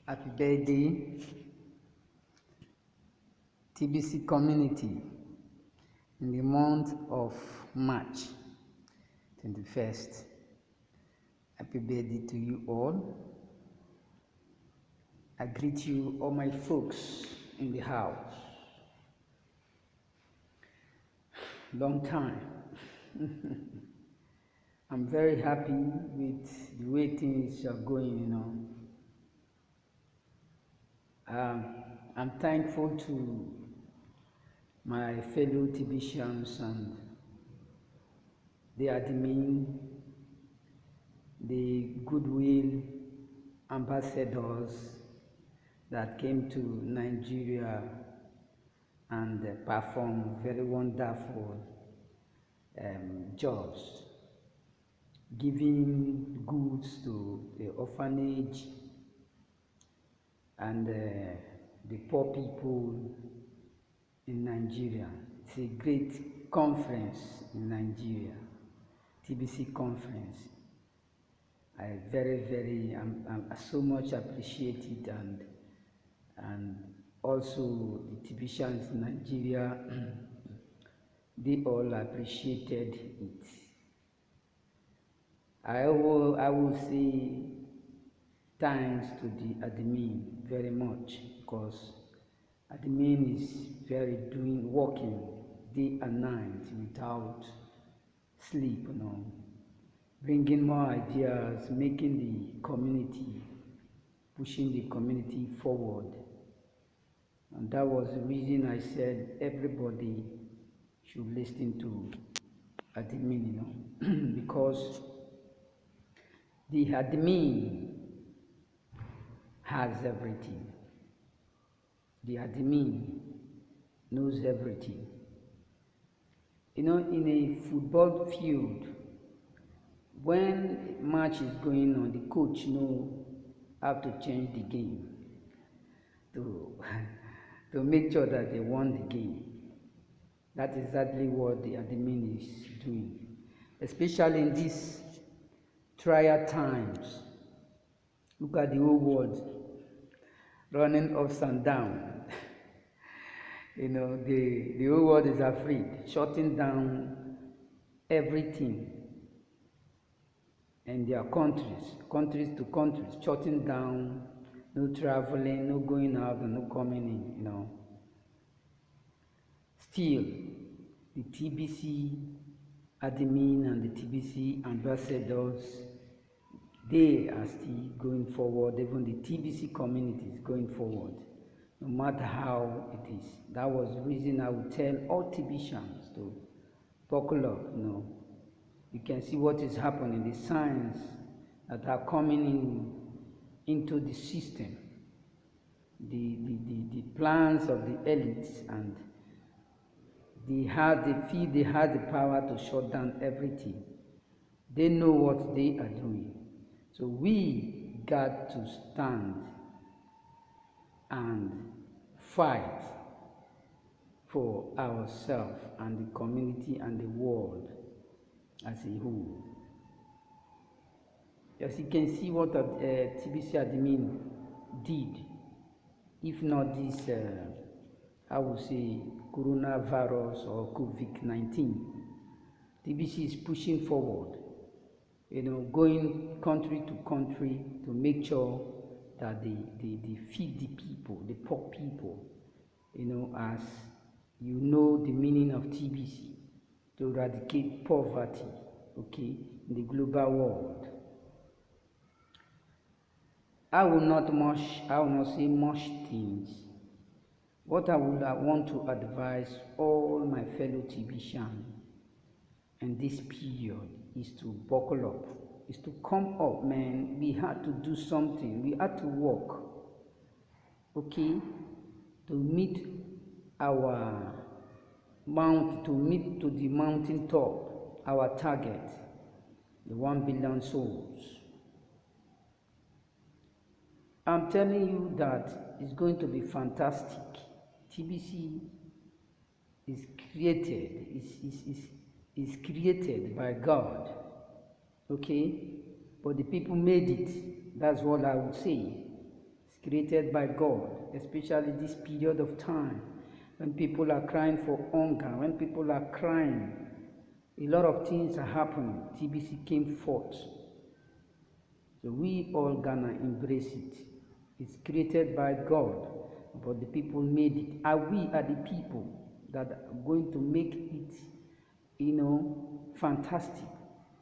Happy birthday, TBC community, in the month of March 21st. Happy birthday to you all. I greet you, all my folks in the house. Long time. I'm very happy with the way things are going, I'm thankful to my fellow TBCians and the admin, the goodwill ambassadors that came to Nigeria and performed very wonderful jobs, giving goods to the orphanage and the poor people in Nigeria. It's a great conference in Nigeria, TBC conference. I I'm so much appreciate it, and also the TBCians in Nigeria, they all appreciated it. I will say thanks to the admin very much, because admin is working day and night without sleep, bringing more ideas, making the community, pushing the community forward. And that was the reason I said everybody should listen to admin, because the admin has everything. The admin knows everything. In a football field, when match is going on, the coach knows how to change the game to to make sure that they won the game. That's exactly what the admin is doing, especially in these trial times. Look at the whole world running ups and down. The whole world is afraid, shutting down everything. And their countries to countries, shutting down, no traveling, no going out, and no coming in, Still, the TBC admin and the TBC ambassadors, they are still going forward. Even the TBC community is going forward, no matter how it is. That was the reason I would tell all TBCians to buckle up, You can see what is happening, the signs that are coming into the system, the plans of the elites, and they feel they have the power to shut down everything. They know what they are doing. So we got to stand and fight for ourselves and the community and the world as a whole. As you can see what TBC admin did, if not this, I would say, coronavirus or COVID-19, TBC is pushing forward, going country to country to make sure that they feed the people, the poor people, as the meaning of TBC, to eradicate poverty, in the global world. I will not say much things. What I want to advise all my fellow TBCians in this period is to buckle up, is to come up, man. We had to do something. We had to work, to meet our to the mountain top, our target, the 1 billion souls. I'm telling you that it's going to be fantastic. TBC is created by God, but the people made it. That's what I would say. It's created by God, especially this period of time when people are crying for hunger, when people are crying, a lot of things are happening. TBC came forth. So we all gonna embrace it. It's created by God, but the people made it. And we are the people that are going to make it, fantastic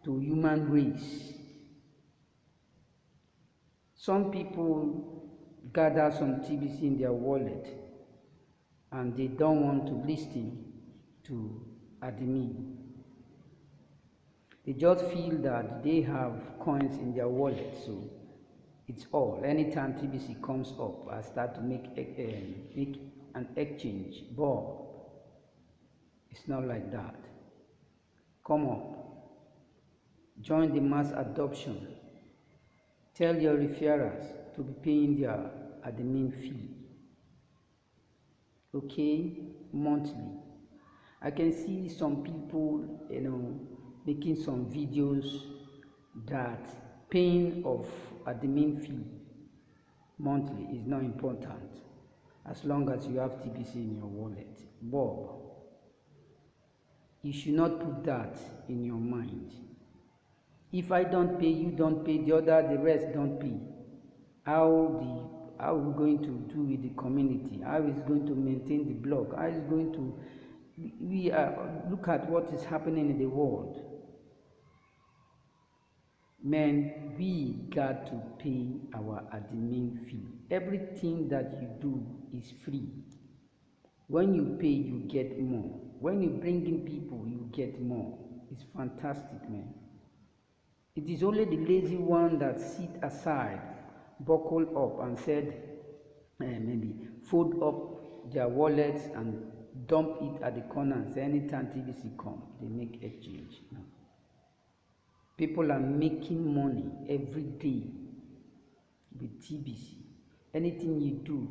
to human race. Some people gather some TBC in their wallet and they don't want to listen to admin. They just feel that they have coins in their wallet, so it's all. Anytime TBC comes up, I start to make an exchange. But it's not like that. Come up, join the mass adoption. Tell your referrers to be paying their admin fee. Okay, monthly. I can see some people, making some videos that paying of admin fee monthly is not important as long as you have TBC in your wallet. Bob, you should not put that in your mind. If I don't pay, you don't pay, the rest don't pay. How are we going to do with the community? How is going to maintain the blog? How is going to look at what is happening in the world? Man, we got to pay our admin fee. Everything that you do is free. When you pay, you get more. When you bring in people, you get more. It's fantastic, man. It is only the lazy one that sit aside, buckle up and said, maybe fold up their wallets and dump it at the corner and say anytime TBC come, they make exchange. No. People are making money every day with TBC. Anything you do,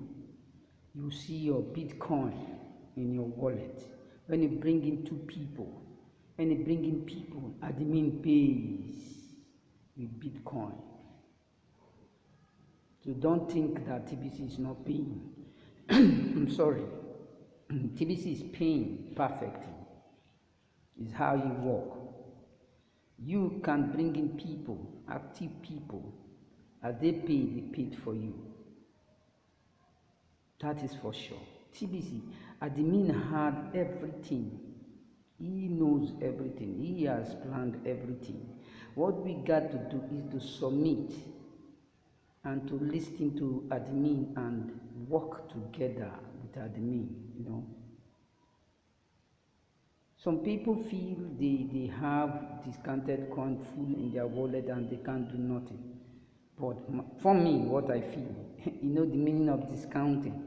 you see your Bitcoin in your wallet. When you bring in two people, admin pays with Bitcoin. So don't think that TBC is not paying. I'm sorry. TBC is paying perfectly. It's how you work. You can bring in people, active people. As they pay, they paid for you. That is for sure. TBC, admin had everything. He knows everything. He has planned everything. What we got to do is to submit and to listen to admin and work together with admin, Some people feel they have discounted coin full in their wallet and they can't do nothing. But for me, what I feel, the meaning of discounting.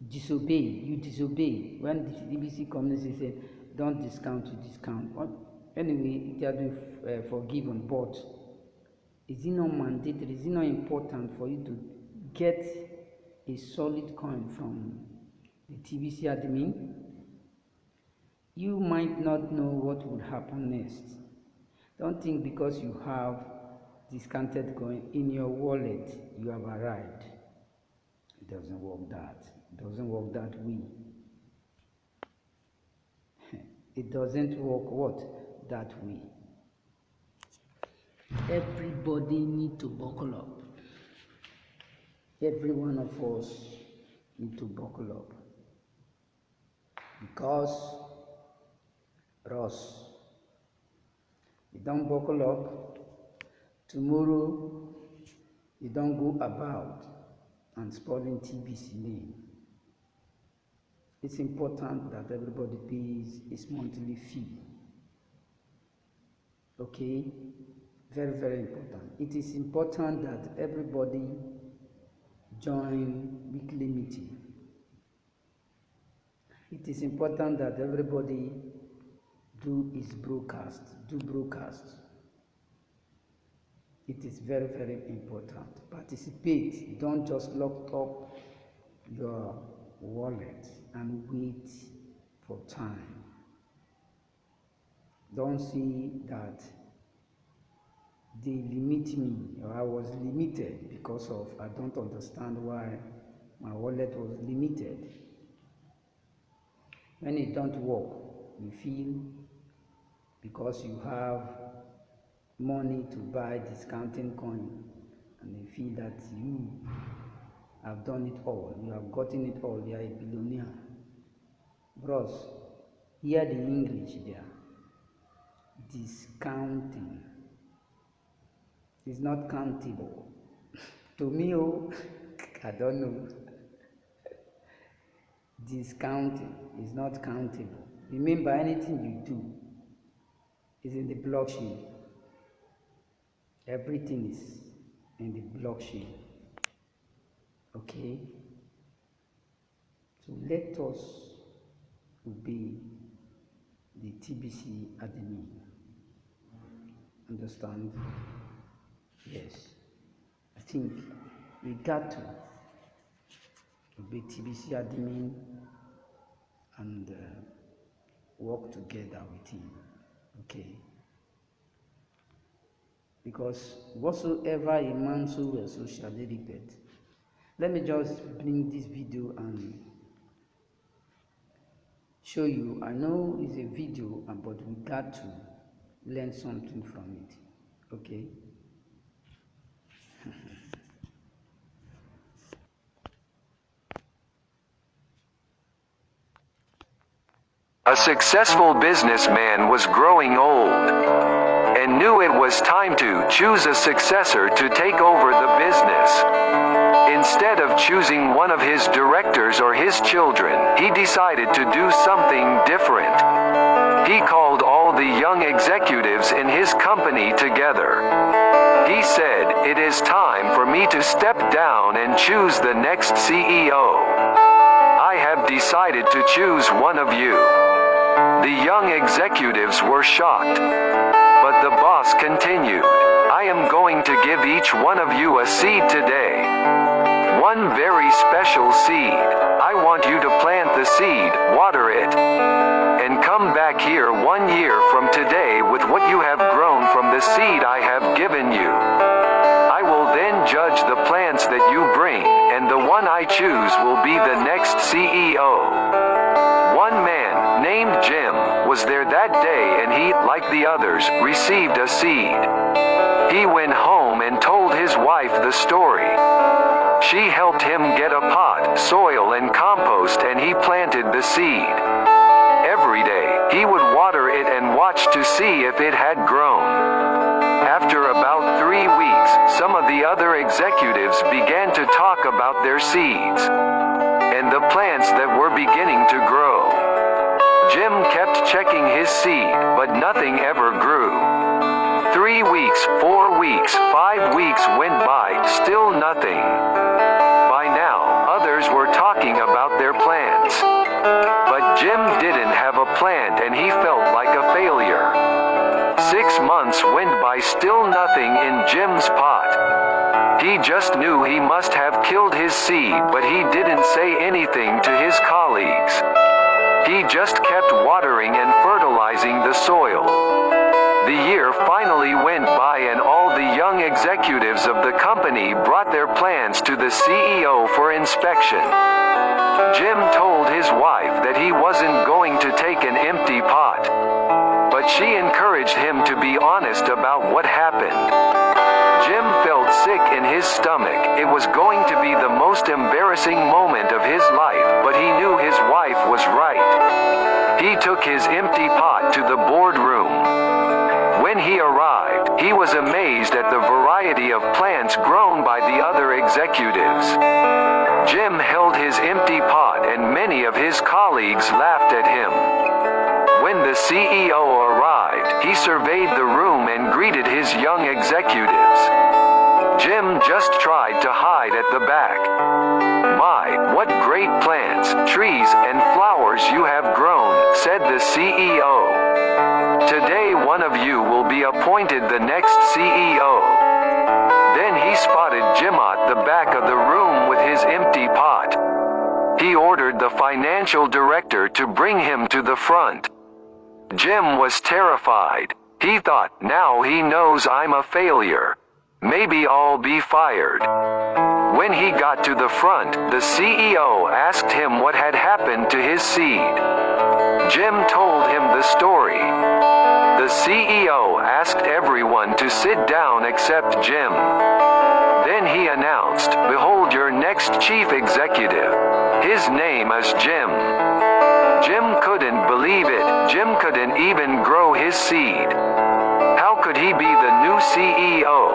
You disobey. When the TBC comes, they say, don't discount, you discount. Anyway, it has been forgiven, but is it not mandatory? Is it not important for you to get a solid coin from the TBC admin? You might not know what would happen next. Don't think because you have discounted coin in your wallet, you have arrived. It doesn't work that. It doesn't work that way. It doesn't work what? That way. Everybody need to buckle up. Every one of us need to buckle up. Because Ross, you don't buckle up, tomorrow you don't go about and spoiling TBC name. It's important that everybody pays his monthly fee. Okay? Very, very important. It is important that everybody join weekly meeting. It is important that everybody do broadcast. It is very, very important. Participate. Don't just lock up your wallet and wait for time. Don't see that they limit me, or I was limited because of, I don't understand why my wallet was limited. When it don't work, you feel because you have money to buy discounting coin, and you feel that you have done it all, you have gotten it all, you are a billionaire. Bros, hear the English there. Discounting is not countable. To me, oh, I don't know. Discounting is not countable. Remember, anything you do is in the blockchain. Everything is in the blockchain. Okay? So let us obey the TBC admin. Understand? Yes. I think we got to obey TBC admin and work together with him. Okay? Because whatsoever a man soweth, so shall he reap it. Let me just bring this video and show you. I know it's a video, but we got to learn something from it. Okay? A successful businessman was growing old and knew it was time to choose a successor to take over the business. Instead of choosing one of his directors or his children, he decided to do something different. He called all the young executives in his company together. He said, "It is time for me to step down and choose the next CEO. I have decided to choose one of you." The young executives were shocked. But the boss continued, "I am going to give each one of you a seed today. One very special seed. I want you to plant the seed, water it, and come back here 1 year from today with what you have grown from the seed I have given you. I will then judge the plants that you bring, and the one I choose will be the next CEO." One man, named Jim, was there that day, and he, like the others, received a seed. He went home and told his wife the story. She helped him get a pot, soil and compost, and he planted the seed. Every day, he would water it and watch to see if it had grown. After about 3 weeks, some of the other executives began to talk about their seeds and the plants that were beginning to grow. Jim kept checking his seed, but nothing ever grew. 3 weeks, 4 weeks, 5 weeks went by, still nothing. By now, others were talking about their plants. But Jim didn't have a plant, and he felt like a failure. 6 months went by, still nothing in Jim's pot. He just knew he must have killed his seed, but he didn't say anything to his colleagues. He just kept watering and fertilizing the soil. The year finally went by, and all the young executives of the company brought their plans to the CEO for inspection. Jim told his wife that he wasn't going to take an empty pot, but she encouraged him to be honest about what happened. Jim felt sick in his stomach. It was going to be the most embarrassing moment of his life, but he knew his wife was right. He took his empty pot to the boardroom. When he arrived, he was amazed at the variety of plants grown by the other executives. Jim held his empty pot, and many of his colleagues laughed at him. When the CEO arrived, he surveyed the room and greeted his young executives. Jim just tried to hide at the back. "My, what great plants, trees, and flowers you have grown," said the CEO. "Today one of you will be appointed the next CEO." Then he spotted Jim at the back of the room with his empty pot. He ordered the financial director to bring him to the front. Jim was terrified. He thought, now he knows I'm a failure. Maybe I'll be fired. When he got to the front, the CEO asked him what had happened to his seed. Jim told him the story. The CEO asked everyone to sit down except Jim. Then he announced, behold your next chief executive. His name is Jim. Jim couldn't believe it. Jim couldn't even grow his seed. How could he be the new CEO?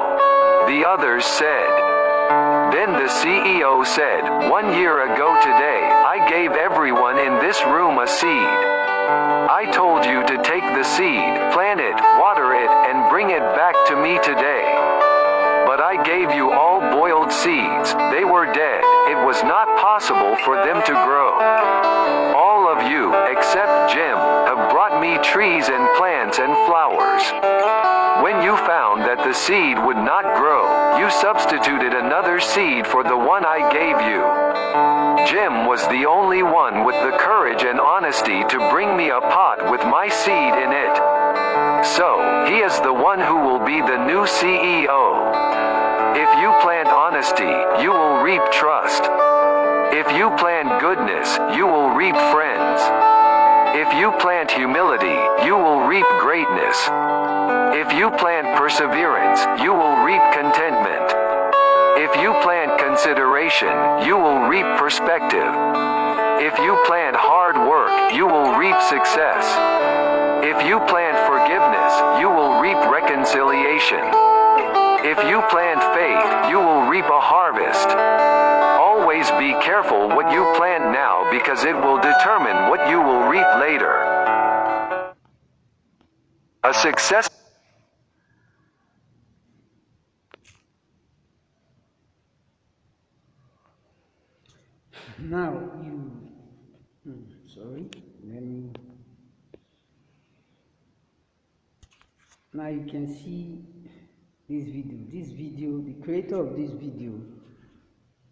The others said. Then the CEO said, 1 year ago today, I gave everyone in this room a seed. I told you to take the seed, plant it, water it, and bring it back to me today. But I gave you all boiled seeds, they were dead, it was not possible for them to grow. All of you, except Jim, have brought me trees and plants and flowers. When you found that the seed would not grow, you substituted another seed for the one I gave you. Jim was the only one with the courage and honesty to bring me a pot with my seed in it. So, he is the one who will be the new CEO. If you plant honesty, you will reap trust. If you plant goodness, you will reap friends. If you plant humility, you will reap greatness. If you plant perseverance, you will reap contentment. If you plant consideration, you will reap perspective. If you plant hard work, you will reap success. If you plant forgiveness, you will reap reconciliation. If you plant faith, you will reap a harvest. Always be careful what you plant now because it will determine what you will reap later. A success. Now you, sorry, let me, now you can see this video, the creator of this video,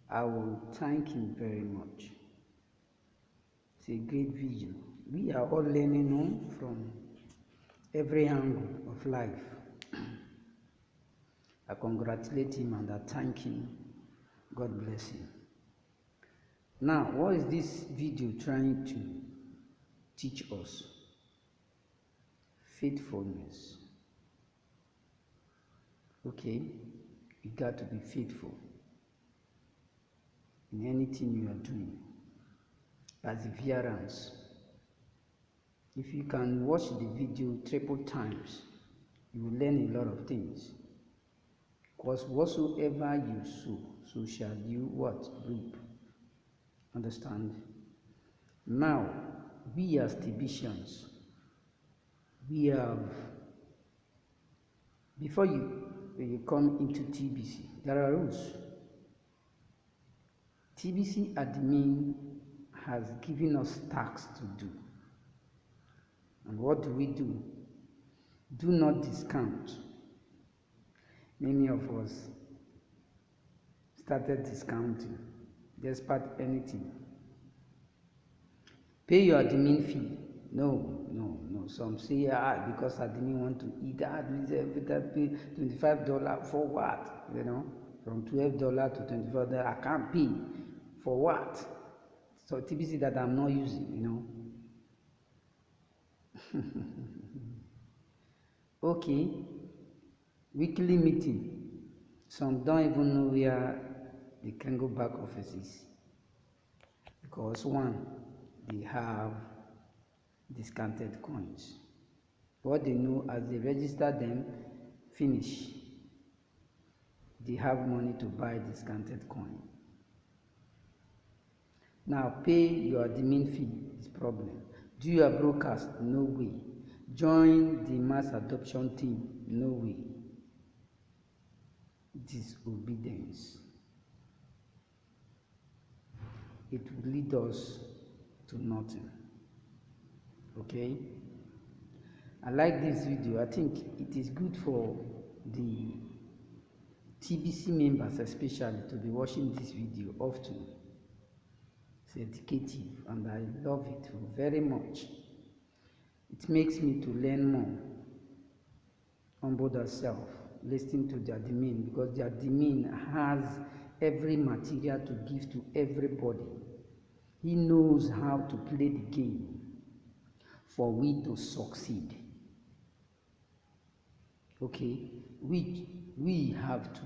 I will thank him very much. It's a great vision. We are all learning from every angle of life. I congratulate him and I thank him. God bless him. Now, what is this video trying to teach us? Faithfulness. Okay, you got to be faithful in anything you are doing. Perseverance. If you can watch the video triple times, you will learn a lot of things. Because whatsoever you sow, so shall you what? Reap. Understand? Now, we as Tbcians, we have, before you come into TBC, there are rules. TBC admin has given us tasks to do. And what do? Do not discount. Many of us started discounting despite anything. Pay your admin fee. No. Some say, because admin want to eat, pay $25 for what? From $12 to $24, I can't pay. For what? So TBC that I'm not using, Okay, weekly meeting. Some don't even know where the Kango back office is. Because one, they have discounted coins. What they know, as they register them, finish, they have money to buy discounted coin. Now, pay your admin fee is problem. Do your broadcast? No way. Join the mass adoption team? No way. Disobedience. It will lead us to nothing. Okay? I like this video. I think it is good for the TBC members especially to be watching this video often. It's educative and I love it very much. It makes me to learn more. humble themselves, listen to their demean, because their demean has every material to give to everybody. He knows how to play the game for we to succeed. Okay, we have to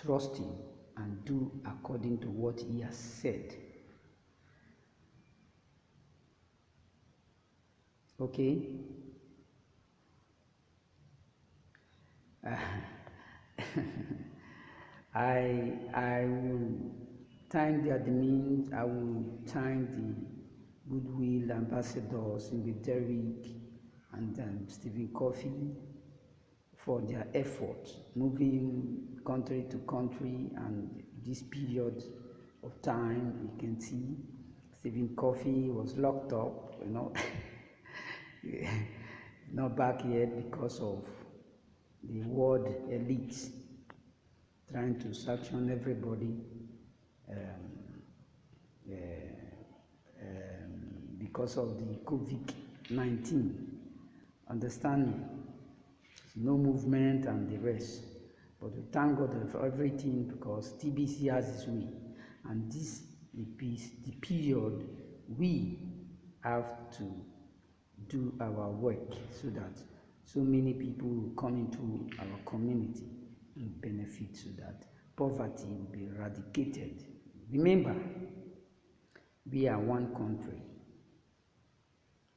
trust him and do according to what he has said. Okay. I will thank the admins. I will thank the goodwill ambassadors in the Derrick and Stephen Coffey for their effort moving country to country, and this period of time you can see Stephen Coffey was locked up, not back yet because of the world elites trying to sanction everybody because of the COVID-19. Understand me? No movement and the rest. But we thank God for everything, because TBC has its way. And this is the period we have to do our work so that so many people will come into our community and benefit, so that poverty will be eradicated. Remember, we are one country,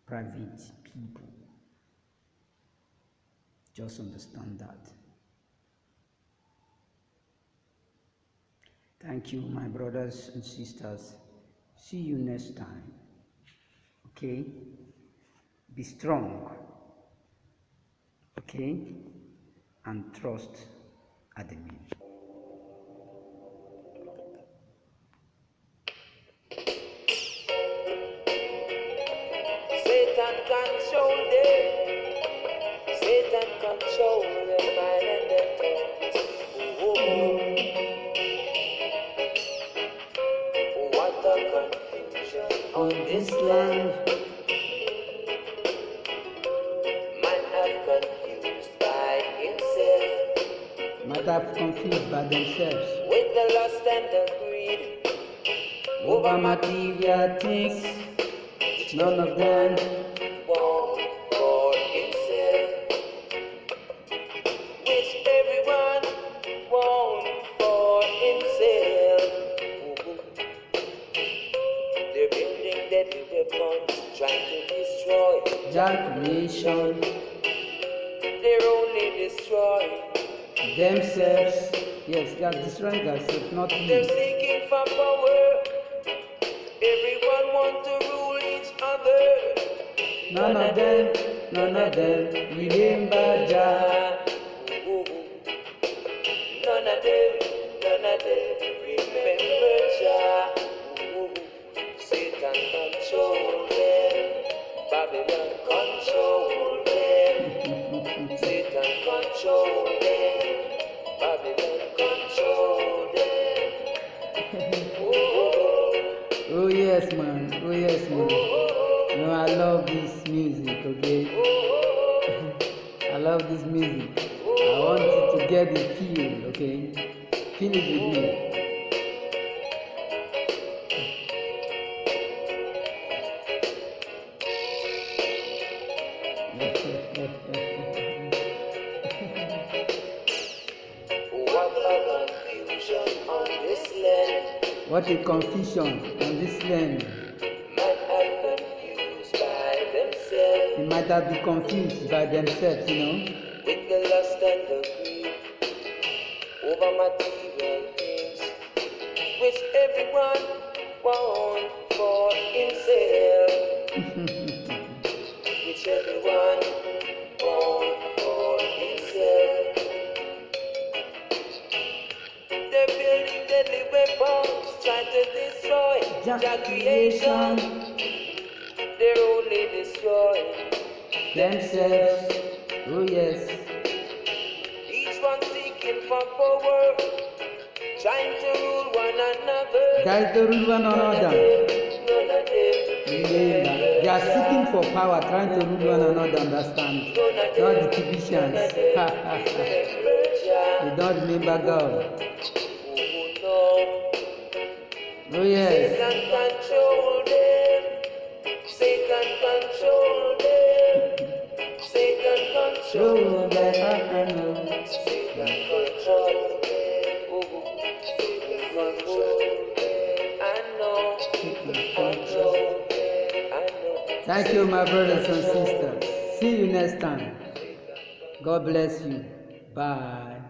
private people. Just understand that. Thank you, my brothers and sisters. See you next time. Okay? Be strong. Okay? And trust admin. Satan control them. Satan control their mind and their thoughts. Oh, what a confusion on this land. Man have confused by himself. Might have confused by themselves With the lust and the greed. over material things. None of them Want for himself. Which everyone want for himself. They're building deadly weapons, trying to destroy. ejaculation They're only destroying. themselves. Yes, they are destroying themselves, not They're you. seeking for power. Everyone want to rule each other. None of them remember Jah. None of them remember Jah. Satan control them. Babylon control them. Satan control them. Babylon control them. Oh yes, man. Oh yes, man. No, I love this music. Okay, I love this music. I want you to get the feel. Okay, feel it with me. What a confusion on this land. What a confusion on this land. Man have confused by themselves. They might have been confused by themselves, With the lust and the greed over material things, which everyone want for himself. Which everyone want for himself. They're building deadly weapons, trying to destroy their creation. They're only destroying Themselves. Oh yes. each one seeking for power, trying to rule one another. Guys, to rule one None of another. them Remember, they are seeking for power, trying to rule one another, understand? Not the Tibicians. They don't remember God. Oh yes. Satan control them. Satan control them. Satan control Oh, them. that I know. Satan control them. Satan control them. I know. Control them. I know. Thank you, my brothers and sisters. See you next time. God bless you. Bye.